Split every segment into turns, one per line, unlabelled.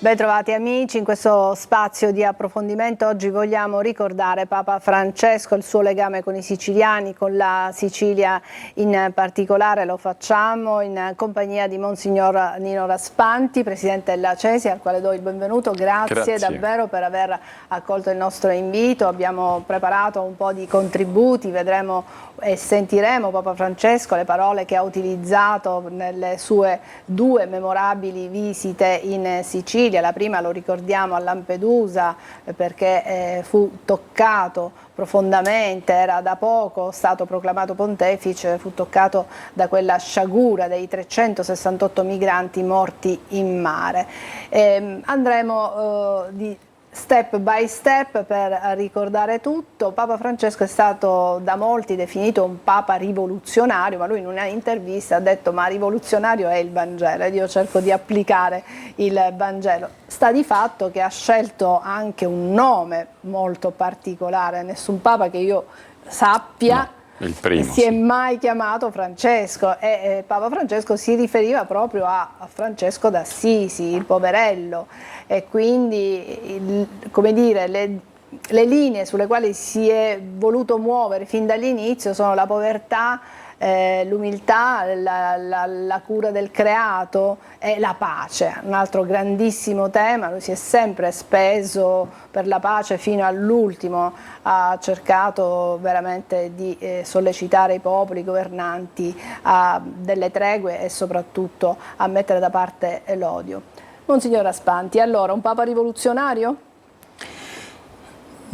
Bentrovati amici, in questo spazio di approfondimento oggi vogliamo ricordare Papa Francesco, il suo legame con i siciliani, con la Sicilia in particolare. Lo facciamo in compagnia di Monsignor Nino Raspanti, Presidente della CESI, al quale do il benvenuto. Grazie davvero per aver accolto il nostro invito. Abbiamo preparato un po' di contributi, vedremo e sentiremo Papa Francesco, le parole che ha utilizzato nelle sue due memorabili visite in Sicilia. La prima, lo ricordiamo, a Lampedusa, perché fu toccato profondamente, era da poco stato proclamato pontefice, fu toccato da quella sciagura dei 368 migranti morti in mare. Andremo step by step per ricordare tutto. Papa Francesco è stato da molti definito un papa rivoluzionario, ma lui in una intervista ha detto: ma rivoluzionario è il Vangelo, ed io cerco di applicare il Vangelo. Sta di fatto che ha scelto anche un nome molto particolare, nessun papa che io sappia
il primo,
si è mai chiamato Francesco, e Papa Francesco si riferiva proprio a Francesco d'Assisi, il poverello, e quindi come dire, le linee sulle quali si è voluto muovere fin dall'inizio sono la povertà, l'umiltà, la cura del creato e la pace, un altro grandissimo tema. Lui si è sempre speso per la pace fino all'ultimo, ha cercato veramente di sollecitare i popoli, i governanti a delle tregue e soprattutto a mettere da parte l'odio. Monsignor Raspanti, allora un papa rivoluzionario?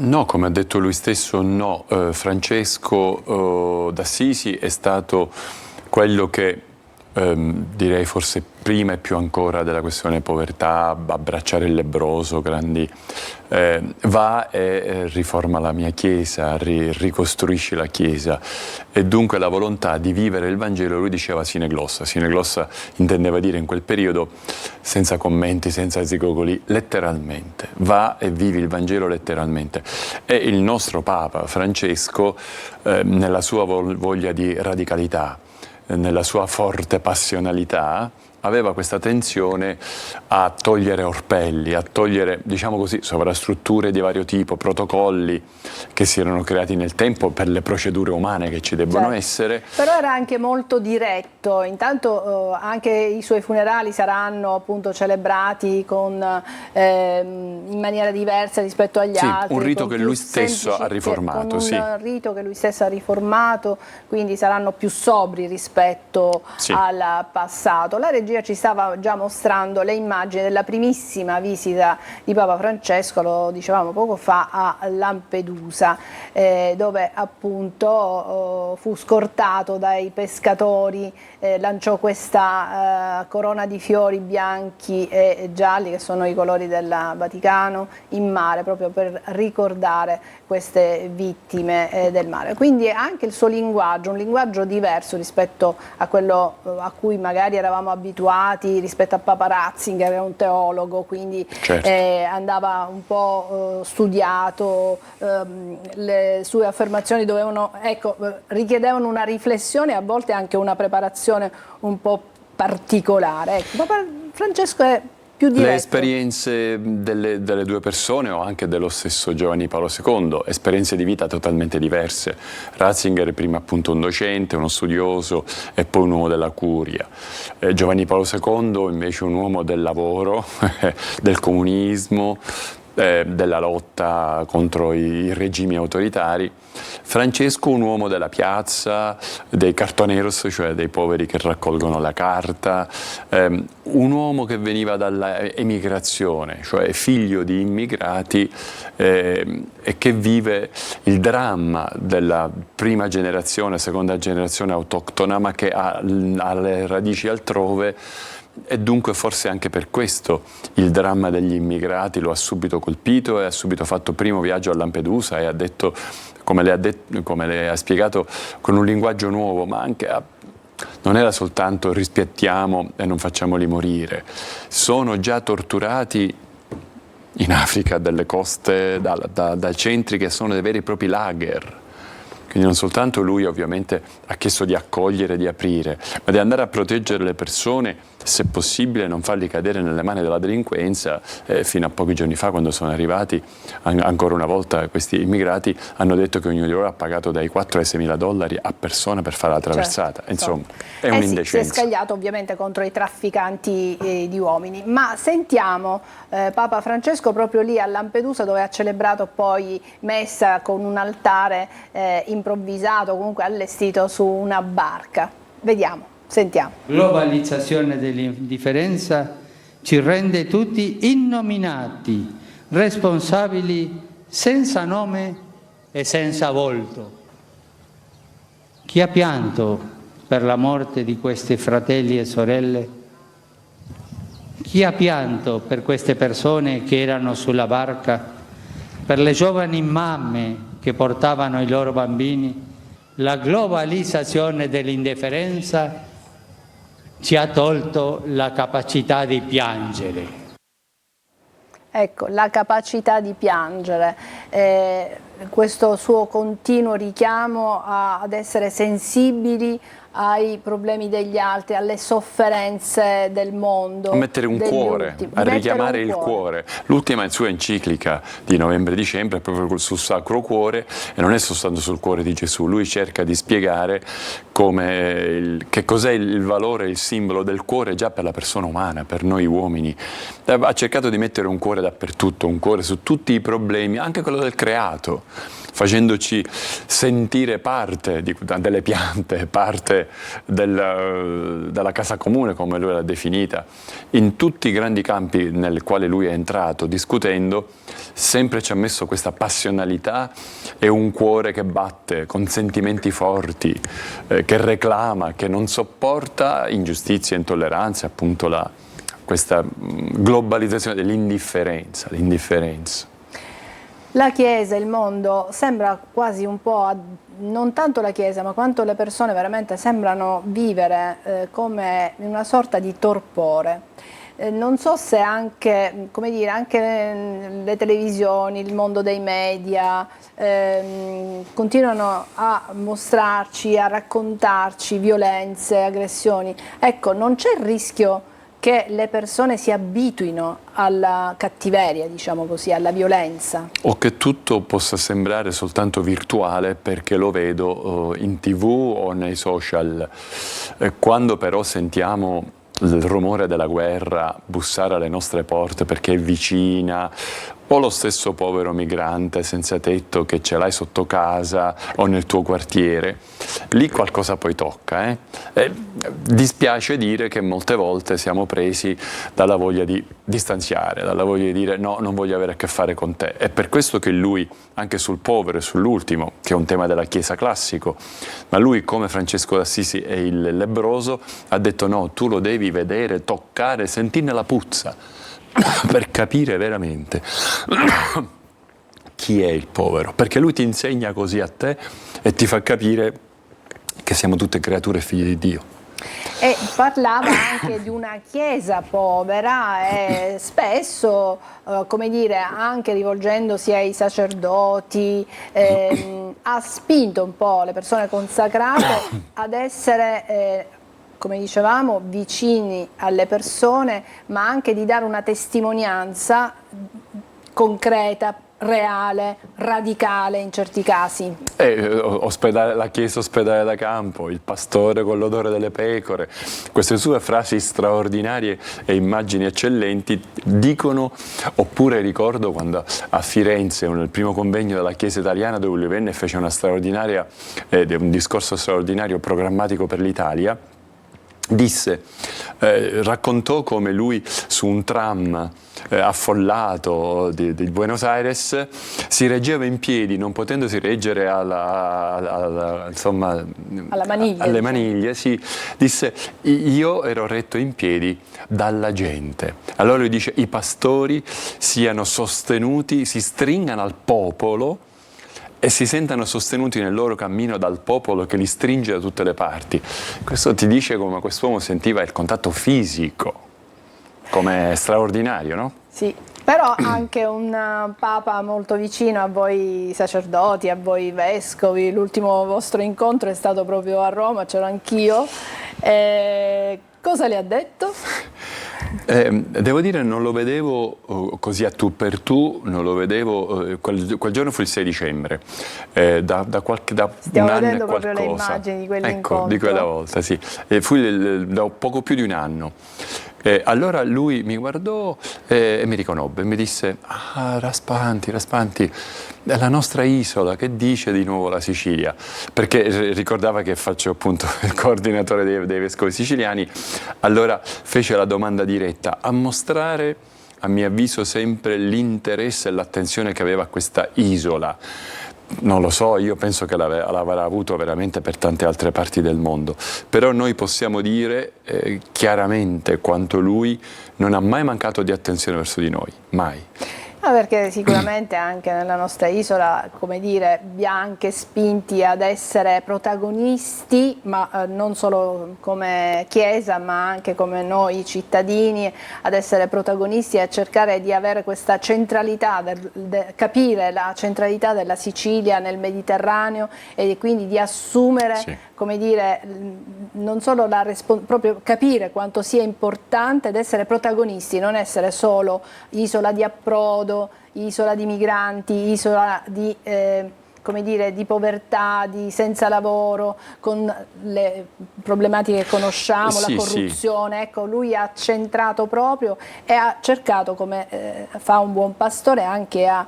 No, come ha detto lui stesso, no. Francesco d'Assisi è stato quello che, direi forse prima e più ancora della questione povertà, abbracciare il lebbroso, va e riforma la mia Chiesa, ricostruisce la Chiesa, e dunque la volontà di vivere il Vangelo, lui diceva sine glossa. Sine glossa intendeva dire in quel periodo, senza commenti, senza zigogoli, letteralmente. Va e vivi il Vangelo letteralmente. E il nostro Papa Francesco, nella sua voglia di radicalità, nella sua forte passionalità, aveva questa tensione a togliere orpelli, a togliere, diciamo così, sovrastrutture di vario tipo, protocolli che si erano creati nel tempo per le procedure umane che ci debbono essere.
Però era anche molto diretto. Intanto anche i suoi funerali saranno appunto celebrati in maniera diversa rispetto agli altri.
Un rito che lui stesso ha riformato.
Un rito che lui stesso ha riformato, quindi saranno più sobri rispetto al passato. La regia ci stava già mostrando le immagini della primissima visita di Papa Francesco, lo dicevamo poco fa, a Lampedusa, dove appunto fu scortato dai pescatori, lanciò questa corona di fiori bianchi e gialli, che sono i colori del Vaticano, in mare, proprio per ricordare queste vittime del mare. Quindi anche il suo linguaggio, un linguaggio diverso rispetto a quello a cui magari eravamo abituati, rispetto a Papa Ratzinger, che era un teologo, quindi andava un po' studiato, le sue affermazioni richiedevano una riflessione e a volte anche una preparazione un po' particolare. Ecco, Papa Francesco è più diretto.
Le esperienze delle due persone, o anche dello stesso Giovanni Paolo II, esperienze di vita totalmente diverse. Ratzinger prima appunto un docente, uno studioso, e poi un uomo della curia. Giovanni Paolo II invece un uomo del lavoro, del comunismo, della lotta contro i regimi autoritari. Francesco un uomo della piazza, dei cartoneros, cioè dei poveri che raccolgono la carta, un uomo che veniva dall'emigrazione, cioè figlio di immigrati, e che vive il dramma della prima generazione, seconda generazione autoctona, ma che ha le radici altrove. E dunque forse anche per questo il dramma degli immigrati lo ha subito colpito, e ha subito fatto primo viaggio a Lampedusa e ha detto, come lei ha spiegato, con un linguaggio nuovo, ma anche non era soltanto rispiettiamo e non facciamoli morire. Sono già torturati in Africa, delle coste, da centri che sono dei veri e propri lager. Quindi non soltanto lui ovviamente ha chiesto di accogliere, di aprire, ma di andare a proteggere le persone, se possibile non farli cadere nelle mani della delinquenza. Fino a pochi giorni fa, quando sono arrivati, ancora una volta questi immigrati hanno detto che ognuno di loro ha pagato dai 4 ai 6 mila dollari a persona per fare la traversata.
Certo,
insomma, è un'indecenza.
Si è scagliato ovviamente contro i trafficanti di uomini. Ma sentiamo Papa Francesco proprio lì a Lampedusa, dove ha celebrato poi messa con un altare improvvisato, comunque allestito su una barca. Vediamo, sentiamo.
Globalizzazione dell'indifferenza ci rende tutti innominati, responsabili senza nome e senza volto. Chi ha pianto per la morte di questi fratelli e sorelle? Chi ha pianto per queste persone che erano sulla barca, per le giovani mamme che portavano i loro bambini? La globalizzazione dell'indifferenza ci ha tolto la capacità di piangere.
Ecco, la capacità di piangere, questo suo continuo richiamo ad essere sensibili ai problemi degli altri, alle sofferenze del mondo.
A mettere un cuore, a richiamare il cuore. L'ultima sua enciclica di novembre-dicembre è proprio sul Sacro Cuore, e non è soltanto sul cuore di Gesù. Lui cerca di spiegare che cos'è il valore, il simbolo del cuore già per la persona umana, per noi uomini. Ha cercato di mettere un cuore dappertutto, un cuore su tutti i problemi, anche quello del creato, facendoci sentire parte delle piante, parte della casa comune, come lui l'ha definita. In tutti i grandi campi nel quale lui è entrato, discutendo, sempre ci ha messo questa passionalità e un cuore che batte, con sentimenti forti, che reclama, che non sopporta ingiustizie e intolleranze, appunto questa globalizzazione dell'indifferenza, l'indifferenza.
La Chiesa, il mondo, sembra quasi un po', non tanto la Chiesa, ma quanto le persone veramente sembrano vivere come in una sorta di torpore. Non so se anche, come dire, anche le televisioni, il mondo dei media continuano a mostrarci, a raccontarci violenze, aggressioni. Ecco, non c'è il rischio che le persone si abituino alla cattiveria, diciamo così, alla violenza.
O che tutto possa sembrare soltanto virtuale perché lo vedo in TV o nei social. Quando però sentiamo il rumore della guerra bussare alle nostre porte perché è vicina, o lo stesso povero migrante senza tetto che ce l'hai sotto casa o nel tuo quartiere, lì qualcosa poi tocca. Dispiace dire che molte volte siamo presi dalla voglia di distanziare, dalla voglia di dire no, non voglio avere a che fare con te. È per questo che lui, anche sul povero e sull'ultimo, che è un tema della Chiesa classico, ma lui, come Francesco d'Assisi e il lebbroso, ha detto no, tu lo devi vedere, toccare, sentirne la puzza, per capire veramente chi è il povero, perché lui ti insegna così a te e ti fa capire che siamo tutte creature figlie di Dio.
E parlava anche di una Chiesa povera e spesso, come dire, anche rivolgendosi ai sacerdoti, ha spinto un po' le persone consacrate ad essere come dicevamo, vicini alle persone, ma anche di dare una testimonianza concreta, reale, radicale in certi casi.
La Chiesa ospedale da campo, il pastore con l'odore delle pecore, queste sue frasi straordinarie e immagini eccellenti dicono, oppure ricordo quando a Firenze, nel primo convegno della Chiesa italiana, dove lui venne e fece un discorso straordinario programmatico per l'Italia, raccontò come lui su un tram affollato di Buenos Aires si reggeva in piedi, non potendosi reggere alle maniglie, sì. Disse io ero retto in piedi dalla gente. Allora lui dice i pastori siano sostenuti, si stringano al popolo e si sentano sostenuti nel loro cammino dal popolo che li stringe da tutte le parti. Questo ti dice come quest'uomo sentiva il contatto fisico, come straordinario, no?
Sì, Però anche un Papa molto vicino a voi sacerdoti, a voi vescovi. L'ultimo vostro incontro è stato proprio a Roma, c'ero anch'io. Cosa le ha detto?
Devo dire, non lo vedevo così a tu per tu, non lo vedevo, quel giorno fu il 6 dicembre, da
Stiamo
un anno
vedendo
e
proprio le
qualcosa.
immagini di quell'incontro.
Ecco, di quella volta, sì. Fu da poco più di un anno. Allora lui mi guardò e mi riconobbe, mi disse: ah, Raspanti, è la nostra isola, che dice di nuovo la Sicilia? Perché ricordava che faccio appunto il coordinatore dei vescovi siciliani. Allora fece la domanda diretta, a mostrare, a mio avviso, sempre l'interesse e l'attenzione che aveva a questa isola. Non lo so, io penso che l'avrà avuto veramente per tante altre parti del mondo, però noi possiamo dire chiaramente quanto lui non ha mai mancato di attenzione verso di noi, mai.
Perché sicuramente anche nella nostra isola, come dire, vi ha anche spinti ad essere protagonisti, ma non solo come Chiesa, ma anche come noi cittadini, ad essere protagonisti e a cercare di avere questa centralità, capire la centralità della Sicilia nel Mediterraneo e quindi di assumere, sì, come dire, non solo proprio capire quanto sia importante ed essere protagonisti, non essere solo isola di approdo, isola di migranti, isola di, come dire, di povertà, di senza lavoro, con le problematiche che conosciamo, sì, la corruzione. Sì. Ecco, lui ha centrato proprio e ha cercato, come fa un buon pastore, anche a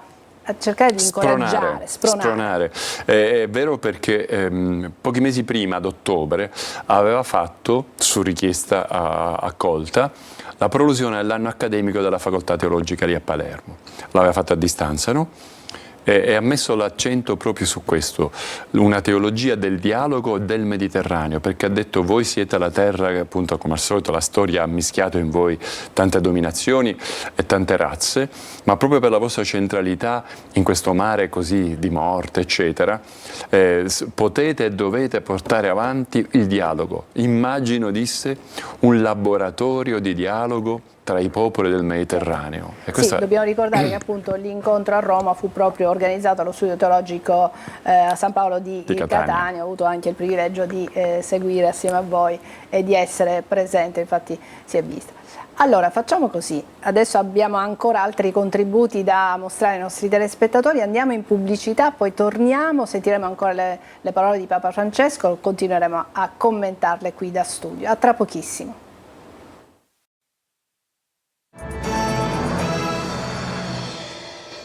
cercare di incoraggiare, spronare.
È vero, perché pochi mesi prima, ad ottobre, aveva fatto, su richiesta accolta, la prolusione dell'anno accademico della Facoltà Teologica lì a Palermo. L'aveva fatta a distanza, no? E ha messo l'accento proprio su questo, una teologia del dialogo del Mediterraneo, perché ha detto: voi siete la terra che, appunto, come al solito la storia ha mischiato in voi tante dominazioni e tante razze, ma proprio per la vostra centralità in questo mare così di morte, eccetera, potete e dovete portare avanti il dialogo. Immagino, disse, un laboratorio di dialogo tra i popoli del Mediterraneo. E
sì, dobbiamo ricordare che appunto l'incontro a Roma fu proprio organizzato allo studio teologico a San Paolo di Catania. Ho avuto anche il privilegio di seguire assieme a voi e di essere presente, infatti si è vista. Allora, facciamo così, adesso abbiamo ancora altri contributi da mostrare ai nostri telespettatori, andiamo in pubblicità, poi torniamo, sentiremo ancora le parole di Papa Francesco, continueremo a commentarle qui da studio. A tra pochissimo.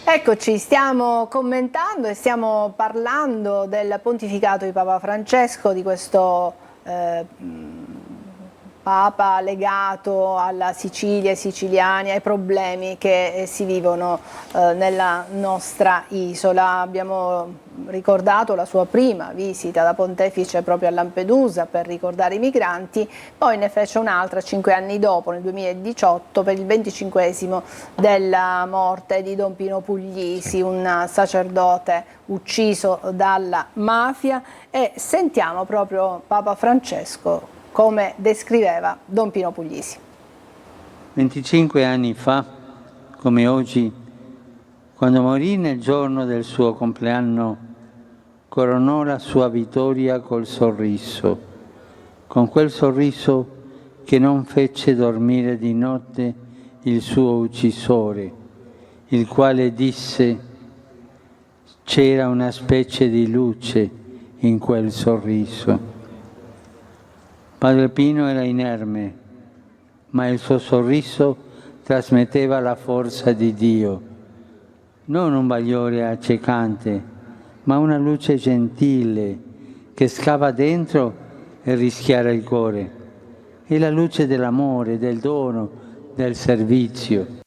Eccoci, stiamo commentando e stiamo parlando del pontificato di Papa Francesco, di questo Papa legato alla Sicilia, ai siciliani, ai problemi che si vivono nella nostra isola. Abbiamo ricordato la sua prima visita da pontefice proprio a Lampedusa per ricordare i migranti, poi ne fece un'altra 5 anni dopo, nel 2018, per il 25esimo della morte di Don Pino Puglisi, un sacerdote ucciso dalla mafia, e sentiamo proprio Papa Francesco come descriveva Don Pino Puglisi.
25 anni fa, come oggi, quando morì nel giorno del suo compleanno, coronò la sua vittoria col sorriso, con quel sorriso che non fece dormire di notte il suo uccisore, il quale disse: c'era una specie di luce in quel sorriso. Padre Pino era inerme, ma il suo sorriso trasmetteva la forza di Dio, non un bagliore accecante, ma una luce gentile che scava dentro e rischiara il cuore. È la luce dell'amore, del dono, del servizio.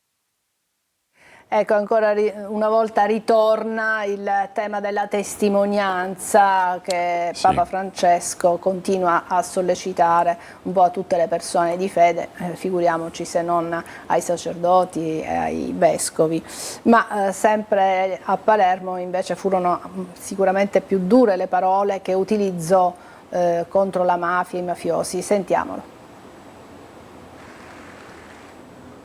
Ecco, ancora una volta ritorna il tema della testimonianza che Papa Francesco continua a sollecitare un po' a tutte le persone di fede, figuriamoci se non ai sacerdoti e ai vescovi. Ma sempre a Palermo invece furono sicuramente più dure le parole che utilizzò contro la mafia e i mafiosi. Sentiamolo.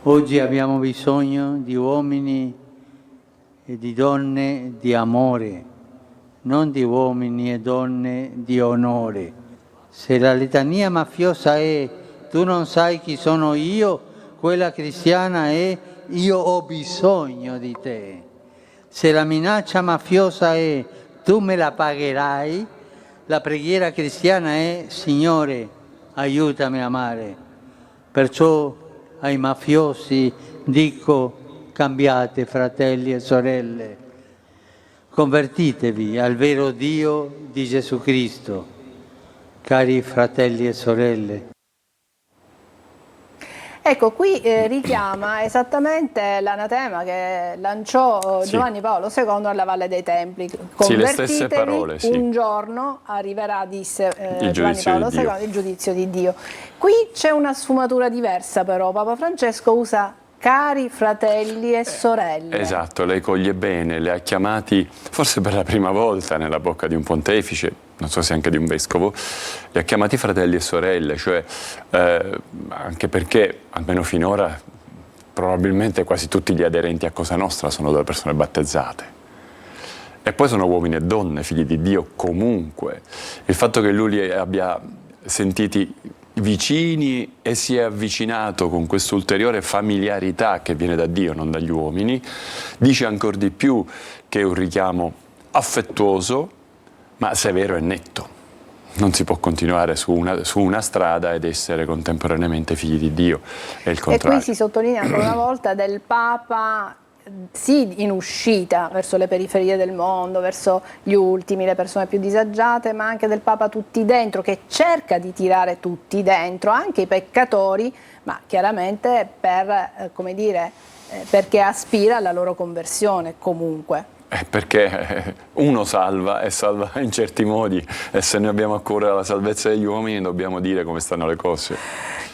Oggi abbiamo bisogno di uomini e di donne di amore, non di uomini e donne di onore. Se la litania mafiosa è tu non sai chi sono io, quella cristiana è io ho bisogno di te. Se la minaccia mafiosa è tu me la pagherai, la preghiera cristiana è Signore, aiutami a amare. Perciò ai mafiosi dico cambiate fratelli e sorelle, convertitevi al vero Dio di Gesù Cristo, cari fratelli e sorelle.
Ecco, qui richiama esattamente l'anatema che lanciò Giovanni Paolo II alla Valle dei Templi.
Sì, le stesse parole, sì.
Un giorno arriverà, disse Giovanni
giudizio
Paolo
di Dio.
II, il giudizio di Dio. Qui c'è una sfumatura diversa però, Papa Francesco usa cari fratelli e sorelle.
Esatto, lei coglie bene, le ha chiamati forse per la prima volta nella bocca di un pontefice, non so se anche di un vescovo, li ha chiamati fratelli e sorelle, cioè anche perché, almeno finora, probabilmente quasi tutti gli aderenti a Cosa Nostra sono delle persone battezzate. E poi sono uomini e donne, figli di Dio comunque. Il fatto che lui li abbia sentiti vicini e si è avvicinato con questa ulteriore familiarità che viene da Dio, non dagli uomini, dice ancora di più che è un richiamo affettuoso, ma severo e netto. Non si può continuare su una strada ed essere contemporaneamente figli di Dio, è il contrario.
E qui si sottolinea ancora una volta del Papa sì in uscita verso le periferie del mondo, verso gli ultimi, le persone più disagiate, ma anche del Papa tutti dentro, che cerca di tirare tutti dentro, anche i peccatori, ma chiaramente per, come dire, perché aspira alla loro conversione comunque.
Perché uno salva e salva in certi modi, e se noi abbiamo a cuore la salvezza degli uomini dobbiamo dire come stanno le cose.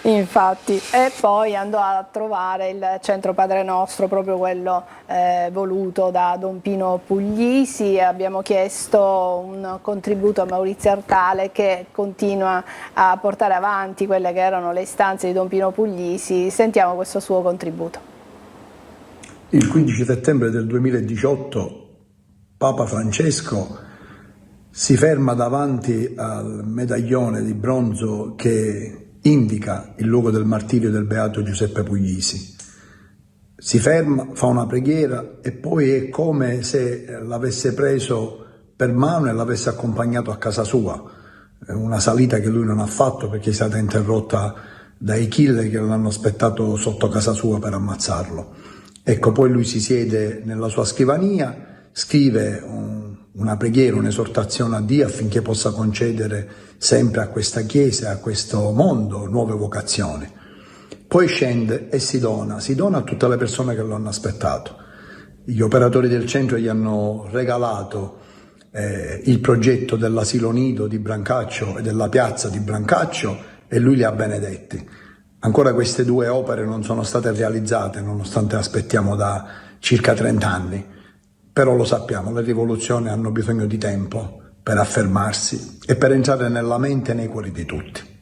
Infatti, e poi andò a trovare il centro Padre Nostro, proprio quello voluto da Don Pino Puglisi. Abbiamo chiesto un contributo a Maurizio Artale, che continua a portare avanti quelle che erano le istanze di Don Pino Puglisi. Sentiamo questo suo contributo.
Il 15 settembre del 2018 Papa Francesco si ferma davanti al medaglione di bronzo che indica il luogo del martirio del beato Giuseppe Puglisi. Si ferma, fa una preghiera e poi è come se l'avesse preso per mano e l'avesse accompagnato a casa sua. Una salita che lui non ha fatto perché è stata interrotta dai killer che l'hanno aspettato sotto casa sua per ammazzarlo. Ecco, poi lui si siede nella sua scrivania, scrive una preghiera, un'esortazione a Dio affinché possa concedere sempre a questa Chiesa, a questo mondo, nuove vocazioni. Poi scende e si dona a tutte le persone che lo hanno aspettato. Gli operatori del centro gli hanno regalato il progetto dell'asilo nido di Brancaccio e della piazza di Brancaccio e lui li ha benedetti. Ancora queste due opere non sono state realizzate, nonostante aspettiamo da circa 30 anni. Però lo sappiamo, le rivoluzioni hanno bisogno di tempo per affermarsi e per entrare nella mente e nei cuori di tutti.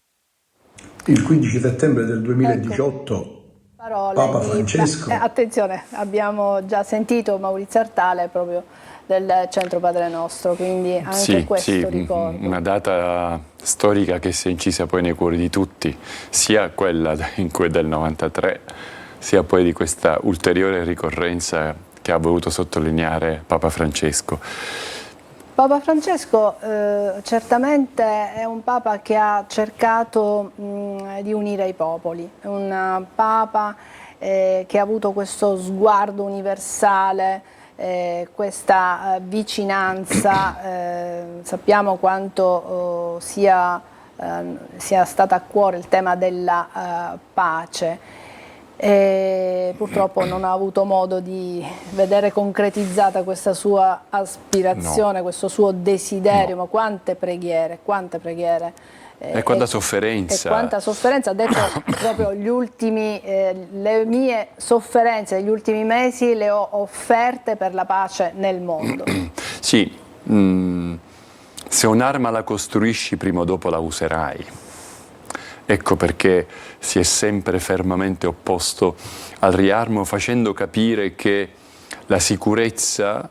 Il 15 settembre del 2018 Papa Francesco...
Attenzione, abbiamo già sentito Maurizio Artale proprio del Centro Padre Nostro, quindi anche questo ricordo.
Una data storica che si è incisa poi nei cuori di tutti, sia quella del 93, sia poi di questa ulteriore ricorrenza che ha voluto sottolineare Papa Francesco.
Papa Francesco certamente è un Papa che ha cercato di unire i popoli, è un Papa che ha avuto questo sguardo universale, questa vicinanza. Sappiamo quanto sia stata a cuore il tema della pace. E purtroppo non ha avuto modo di vedere concretizzata questa sua aspirazione, questo suo desiderio, ma quante preghiere e quanta sofferenza. Ha detto proprio le mie sofferenze degli ultimi mesi le ho offerte per la pace nel mondo.
Sì, se un'arma la costruisci prima o dopo la userai. Ecco perché si è sempre fermamente opposto al riarmo, facendo capire che la sicurezza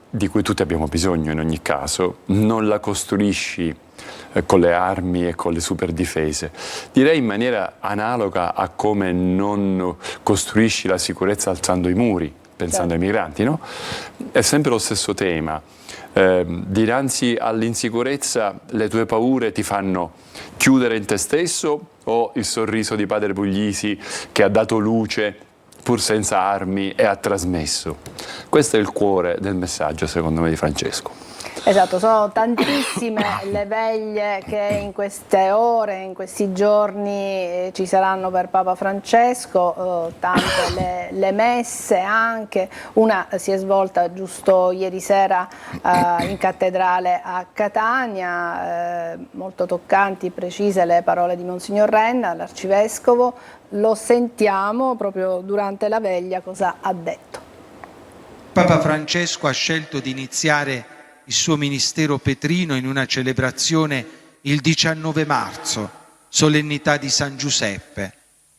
di cui tutti abbiamo bisogno in ogni caso non la costruisci con le armi e con le super difese. Direi in maniera analoga a come non costruisci la sicurezza alzando i muri, pensando ai migranti, no? È sempre lo stesso tema. Dinanzi all'insicurezza le tue paure ti fanno chiudere in te stesso, o il sorriso di padre Puglisi che ha dato luce pur senza armi e ha trasmesso? Questo è il cuore del messaggio, secondo me, di Francesco.
Esatto, sono tantissime le veglie che in queste ore, in questi giorni ci saranno per Papa Francesco, tante le messe anche, una si è svolta giusto ieri sera in cattedrale a Catania, molto toccanti, precise le parole di Monsignor Renna, l'arcivescovo. Lo sentiamo proprio durante la veglia cosa ha detto.
Papa Francesco ha scelto di iniziare il suo ministero petrino in una celebrazione il 19 marzo, solennità di San Giuseppe,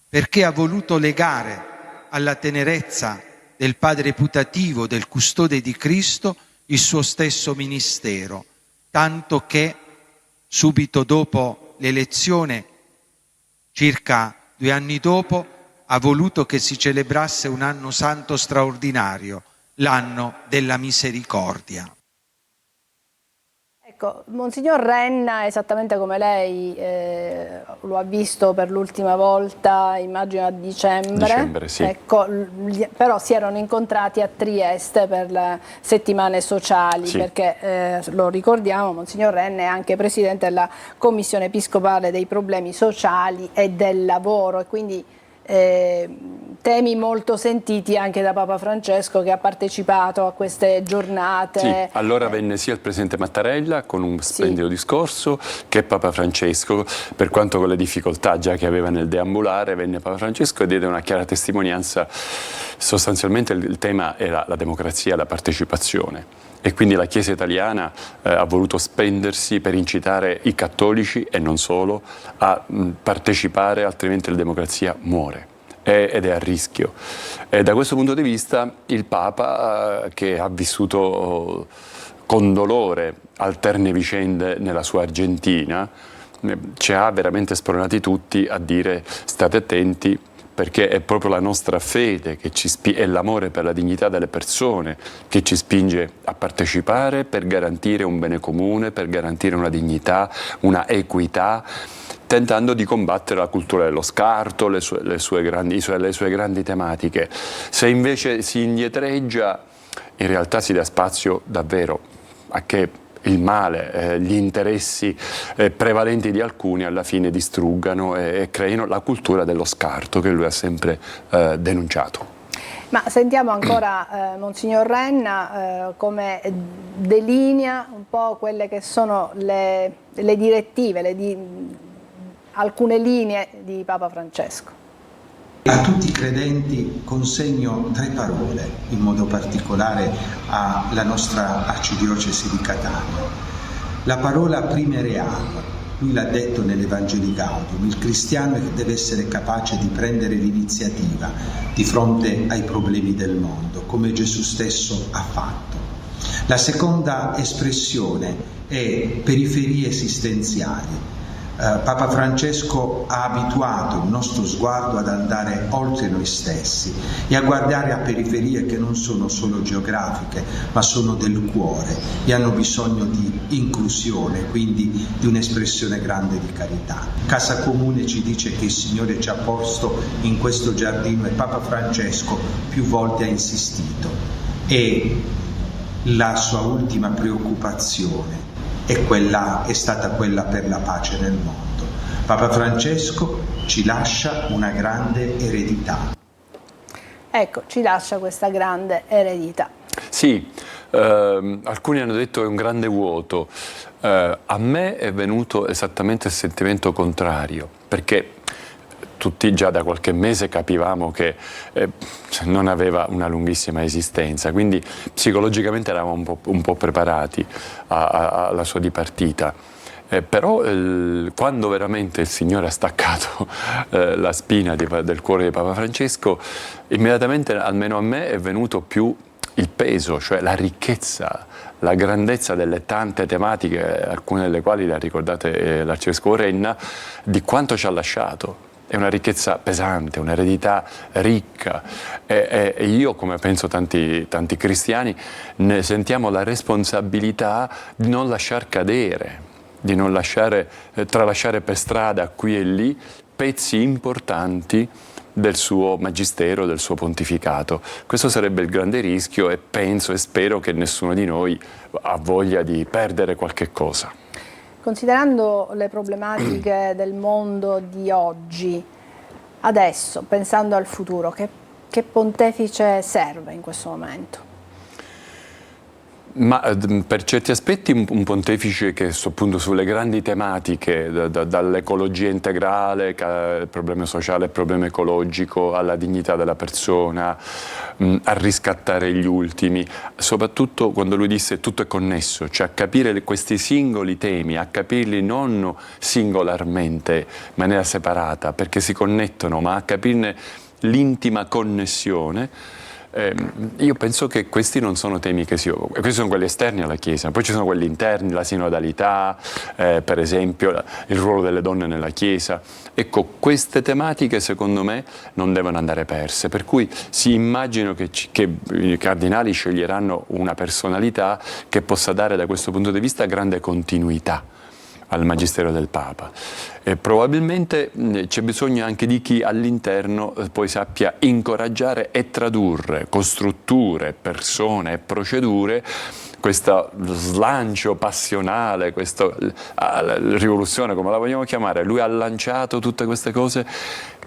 perché ha voluto legare alla tenerezza del padre putativo, del custode di Cristo, il suo stesso ministero, tanto che subito dopo l'elezione, circa 2 anni dopo, ha voluto che si celebrasse un anno santo straordinario, l'anno della misericordia.
Ecco, Monsignor Renna, esattamente come lei lo ha visto per l'ultima volta, immagino a dicembre,
sì.
Ecco, però si erano incontrati a Trieste per le settimane sociali,
sì.
Perché lo ricordiamo, Monsignor Renna è anche presidente della Commissione Episcopale dei Problemi Sociali e del Lavoro, e quindi temi molto sentiti anche da Papa Francesco, che ha partecipato a queste giornate.
Sì, allora venne sia il presidente Mattarella con un splendido discorso, che Papa Francesco, per quanto con le difficoltà già che aveva nel deambulare, venne Papa Francesco e diede una chiara testimonianza. Sostanzialmente il tema era la democrazia e la partecipazione. E quindi la Chiesa italiana ha voluto spendersi per incitare i cattolici, e non solo, a partecipare, altrimenti la democrazia muore ed è a rischio. E da questo punto di vista il Papa, che ha vissuto con dolore alterne vicende nella sua Argentina, ci ha veramente spronati tutti a dire: state attenti, perché è proprio la nostra fede che e l'amore per la dignità delle persone che ci spinge a partecipare per garantire un bene comune, per garantire una dignità, una equità, tentando di combattere la cultura dello scarto, le sue grandi tematiche. Se invece si indietreggia, in realtà si dà spazio davvero a che il male, gli interessi prevalenti di alcuni alla fine distruggano e creino la cultura dello scarto che lui ha sempre denunciato.
Ma sentiamo ancora Monsignor Renna come delinea un po' quelle che sono le direttive, alcune linee di Papa Francesco.
A tutti i credenti consegno 3 parole, in modo particolare alla nostra arcidiocesi di Catania. La parola primere am, lui l'ha detto nell'Evangelii Gaudium: il cristiano deve essere capace di prendere l'iniziativa di fronte ai problemi del mondo, come Gesù stesso ha fatto. La seconda espressione è periferie esistenziali. Papa Francesco ha abituato il nostro sguardo ad andare oltre noi stessi e a guardare a periferie che non sono solo geografiche, ma sono del cuore e hanno bisogno di inclusione, quindi di un'espressione grande di carità. Casa Comune ci dice che il Signore ci ha posto in questo giardino e Papa Francesco più volte ha insistito, e la sua ultima preoccupazione è stata quella per la pace nel mondo. Papa Francesco ci lascia una grande eredità.
Ecco, ci lascia questa grande eredità.
Sì, alcuni hanno detto è un grande vuoto. A me è venuto esattamente il sentimento contrario, perché tutti già da qualche mese capivamo che non aveva una lunghissima esistenza, quindi psicologicamente eravamo un po' preparati alla sua dipartita. Però quando veramente il Signore ha staccato la spina del cuore di Papa Francesco, immediatamente, almeno a me, è venuto più il peso, cioè la ricchezza, la grandezza delle tante tematiche, alcune delle quali le ha ricordate l'Arcivescovo Renna, di quanto ci ha lasciato. È una ricchezza pesante, un'eredità ricca e io, come penso tanti cristiani, ne sentiamo la responsabilità di non lasciar cadere, di non tralasciare per strada qui e lì pezzi importanti del suo magistero, del suo pontificato. Questo sarebbe il grande rischio e penso e spero che nessuno di noi ha voglia di perdere qualche cosa.
Considerando le problematiche del mondo di oggi, adesso, pensando al futuro, che pontefice serve in questo momento?
Ma per certi aspetti un pontefice che appunto sulle grandi tematiche, dall'ecologia integrale, al problema sociale, al problema ecologico, alla dignità della persona, a riscattare gli ultimi, soprattutto quando lui disse tutto è connesso, cioè a capire questi singoli temi, a capirli non singolarmente, in maniera separata, perché si connettono, ma a capirne l'intima connessione. Io penso che questi non sono temi che questi sono quelli esterni alla Chiesa, poi ci sono quelli interni, la sinodalità, per esempio il ruolo delle donne nella Chiesa. Ecco, queste tematiche secondo me non devono andare perse, per cui si immagino che i cardinali sceglieranno una personalità che possa dare da questo punto di vista grande continuità al Magistero del Papa. E probabilmente c'è bisogno anche di chi all'interno poi sappia incoraggiare e tradurre con strutture, persone e procedure questo slancio passionale, questa rivoluzione, come la vogliamo chiamare. Lui ha lanciato tutte queste cose,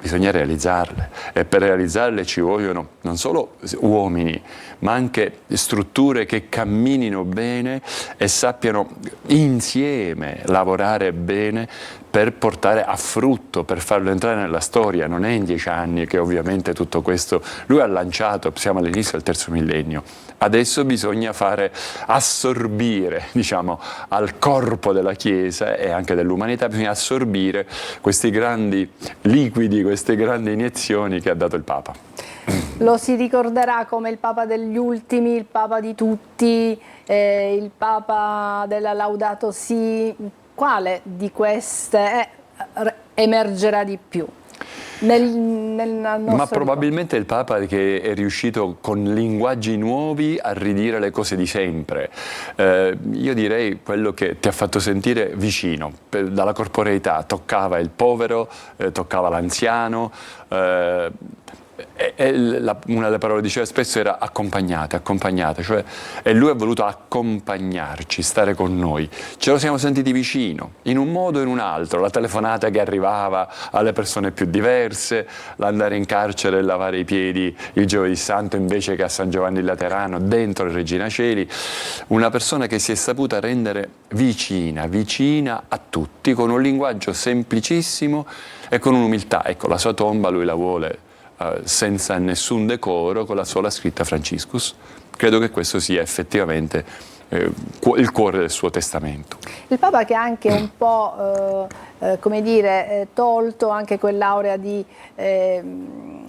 bisogna realizzarle e per realizzarle ci vogliono non solo uomini ma anche strutture che camminino bene e sappiano insieme lavorare bene per portare a frutto, per farlo entrare nella storia. Non è in 10 anni che ovviamente tutto questo lui ha lanciato, siamo all'inizio del terzo millennio. Adesso bisogna fare assorbire, diciamo, al corpo della Chiesa e anche dell'umanità, bisogna assorbire questi grandi liquidi, queste grandi iniezioni che ha dato il Papa.
Lo si ricorderà come il Papa degli ultimi, il Papa di tutti, il Papa della Laudato Si. Quale di queste emergerà di più?
Ma probabilmente il Papa che è riuscito con linguaggi nuovi a ridire le cose di sempre. Io direi quello che ti ha fatto sentire vicino, dalla corporeità, toccava il povero, toccava l'anziano, una delle parole che diceva spesso era accompagnate, cioè, e lui ha voluto accompagnarci, stare con noi. Ce lo siamo sentiti vicino, in un modo o in un altro, la telefonata che arrivava alle persone più diverse, l'andare in carcere e lavare i piedi il Giovedì Santo invece che a San Giovanni il Laterano, dentro il Regina Coeli, una persona che si è saputa rendere vicina a tutti, con un linguaggio semplicissimo e con un'umiltà. Ecco, la sua tomba lui la vuole senza nessun decoro, con la sola scritta Franciscus. Credo che questo sia effettivamente il cuore del suo testamento.
Il Papa che ha anche un po', come dire, tolto anche quell'aurea di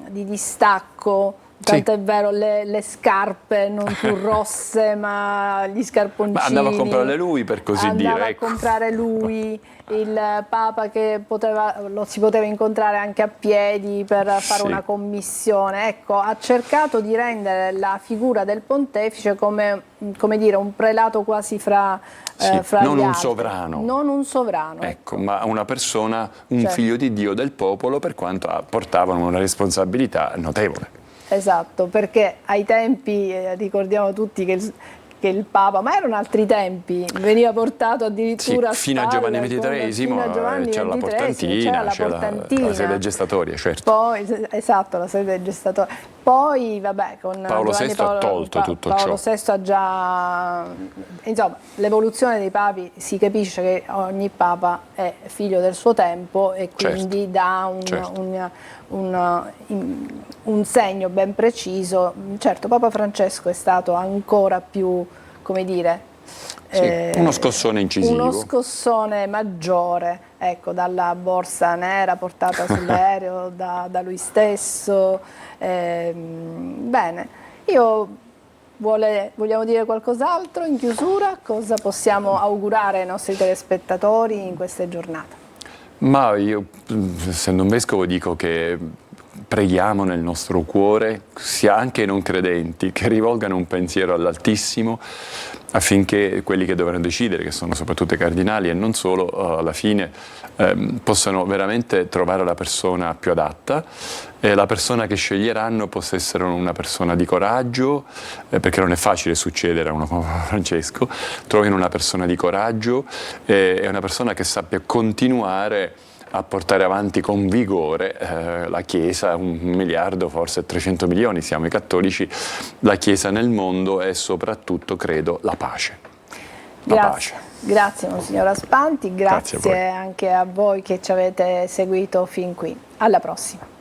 distacco, tanto è vero, le scarpe non più rosse ma gli scarponcini.
Ma andava a comprare lui, per così dire.
Andava a comprare lui, il Papa che lo si poteva incontrare anche a piedi per fare una commissione. Ecco, ha cercato di rendere la figura del pontefice come dire, un prelato quasi fra
non
gli
un
altri.
sovrano.
Non un sovrano.
Ecco, ma una persona, un figlio di Dio del popolo, per quanto portavano una responsabilità notevole.
Esatto, perché ai tempi, ricordiamo tutti che il Papa, ma erano altri tempi, veniva portato addirittura
fino a Giovanni XXIII c'era la portantina, la sede gestatoria, certo.
Poi, esatto, la sede gestatoria. Poi, vabbè, con
Paolo VI ha tolto tutto
Paolo
ciò.
VI ha già... Insomma, l'evoluzione dei papi, si capisce che ogni Papa è figlio del suo tempo e quindi dà un segno ben preciso. Certo, Papa Francesco è stato ancora più, come dire,
Sì, uno scossone incisivo.
Uno scossone maggiore, ecco, dalla borsa nera portata sull'aereo da lui stesso. Bene, vogliamo dire qualcos'altro in chiusura? Cosa possiamo augurare ai nostri telespettatori in queste giornate?
Ma io, essendo un vescovo, dico che preghiamo nel nostro cuore, sia anche i non credenti, che rivolgano un pensiero all'Altissimo affinché quelli che dovranno decidere, che sono soprattutto i cardinali e non solo, alla fine possano veramente trovare la persona più adatta e la persona che sceglieranno possa essere una persona di coraggio, perché non è facile succedere a uno come Francesco, trovino una persona di coraggio e una persona che sappia continuare a portare avanti con vigore la Chiesa, 1 miliardo, forse 300 milioni, siamo i cattolici, la Chiesa nel mondo e soprattutto, credo, la pace.
Grazie Monsignor Aspanti, grazie anche a voi che ci avete seguito fin qui. Alla prossima.